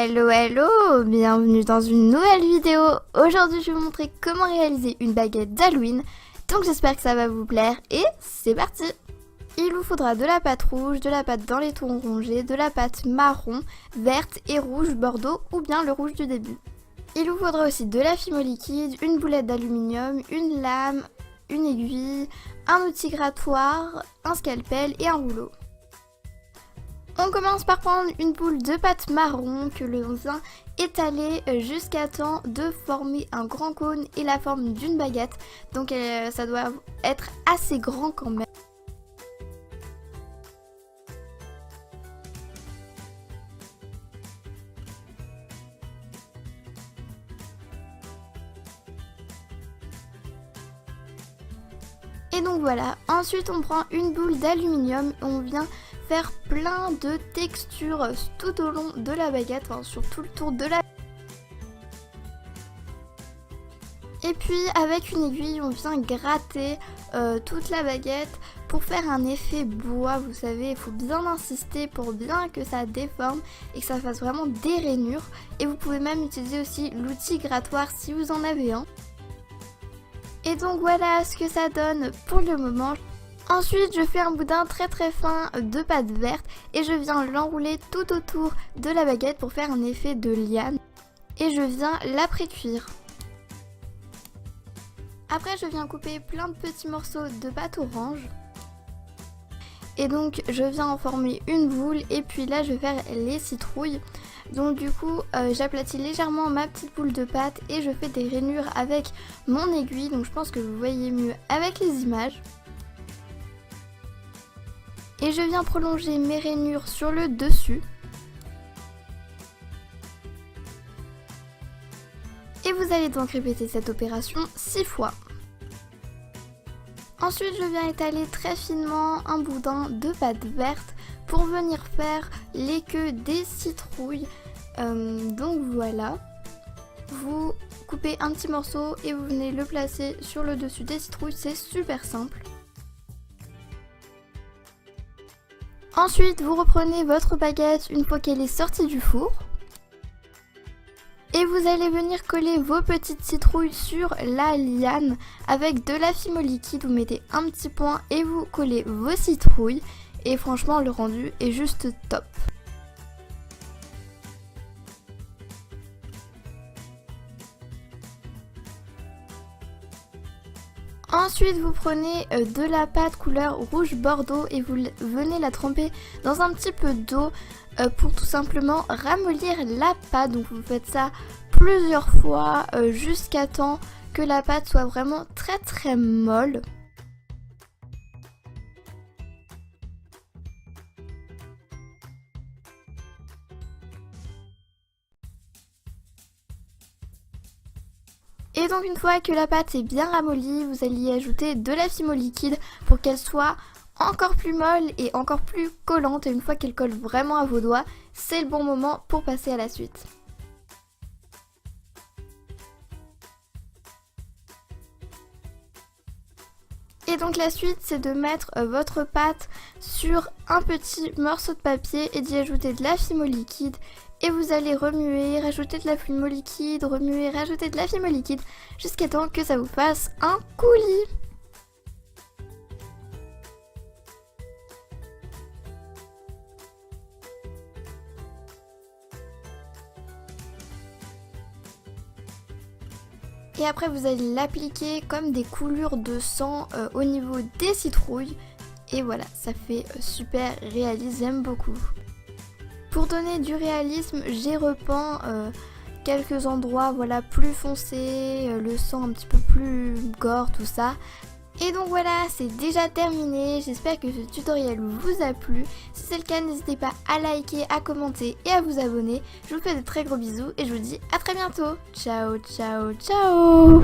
Hello hello, bienvenue dans une nouvelle vidéo. Aujourd'hui je vais vous montrer comment réaliser une baguette d'Halloween. Donc j'espère que ça va vous plaire et c'est parti. Il vous faudra de la pâte rouge, de la pâte dans les tons rongés, de la pâte marron, verte et rouge bordeaux ou bien le rouge du début. Il vous faudra aussi de la fimo liquide, une boulette d'aluminium, une lame, une aiguille, un outil grattoir, un scalpel et un rouleau. On commence par prendre une boule de pâte marron que l'on vient étaler jusqu'à temps de former un grand cône et la forme d'une baguette. Donc ça doit être assez grand quand même. Et donc voilà, ensuite on prend une boule d'aluminium et on vient faire plein de textures tout au long de la baguette, enfin sur tout le tour de la. Et puis avec une aiguille on vient gratter toute la baguette pour faire un effet bois, vous savez, il faut bien insister pour bien que ça déforme et que ça fasse vraiment des rainures. Et vous pouvez même utiliser aussi l'outil grattoir si vous en avez un. Et donc voilà ce que ça donne pour le moment. Ensuite je fais un boudin très fin de pâte verte et je viens l'enrouler tout autour de la baguette pour faire un effet de liane. Et je viens la pré-cuire. Après je viens couper plein de petits morceaux de pâte orange. Et donc je viens en former une boule et puis là je vais faire les citrouilles. Donc du coup j'aplatis légèrement ma petite boule de pâte et je fais des rainures avec mon aiguille. Donc je pense que vous voyez mieux avec les images. Et je viens prolonger mes rainures sur le dessus. Et vous allez donc répéter cette opération 6 fois. Ensuite je viens étaler très finement un boudin de pâte verte pour venir faire les queues des citrouilles. Donc voilà, vous coupez un petit morceau et vous venez le placer sur le dessus des citrouilles, c'est super simple. Ensuite vous reprenez votre baguette une fois qu'elle est sortie du four. Et vous allez venir coller vos petites citrouilles sur la liane avec de la fimo liquide. Vous mettez un petit point et vous collez vos citrouilles. Et franchement le rendu est juste top. Ensuite vous prenez de la pâte couleur rouge bordeaux et vous venez la tremper dans un petit peu d'eau pour tout simplement ramollir la pâte. Donc vous faites ça plusieurs fois jusqu'à temps que la pâte soit vraiment très molle. Et donc une fois que la pâte est bien ramollie, vous allez y ajouter de la fimo liquide pour qu'elle soit encore plus molle et encore plus collante. Et une fois qu'elle colle vraiment à vos doigts, c'est le bon moment pour passer à la suite. Et donc la suite c'est de mettre votre pâte sur un petit morceau de papier et d'y ajouter de la fimo liquide. Et vous allez remuer, rajouter de la fimo liquide, remuer, rajouter de la fimo liquide jusqu'à temps que ça vous fasse un coulis. Et après vous allez l'appliquer comme des coulures de sang au niveau des citrouilles. Et voilà, ça fait super réaliste, j'aime beaucoup. Pour donner du réalisme, j'ai repeint quelques endroits voilà, plus foncés, le sang un petit peu plus gore, tout ça. Et donc voilà, c'est déjà terminé, j'espère que ce tutoriel vous a plu. Si c'est le cas, n'hésitez pas à liker, à commenter et à vous abonner. Je vous fais de très gros bisous et je vous dis à très bientôt. Ciao, ciao, ciao!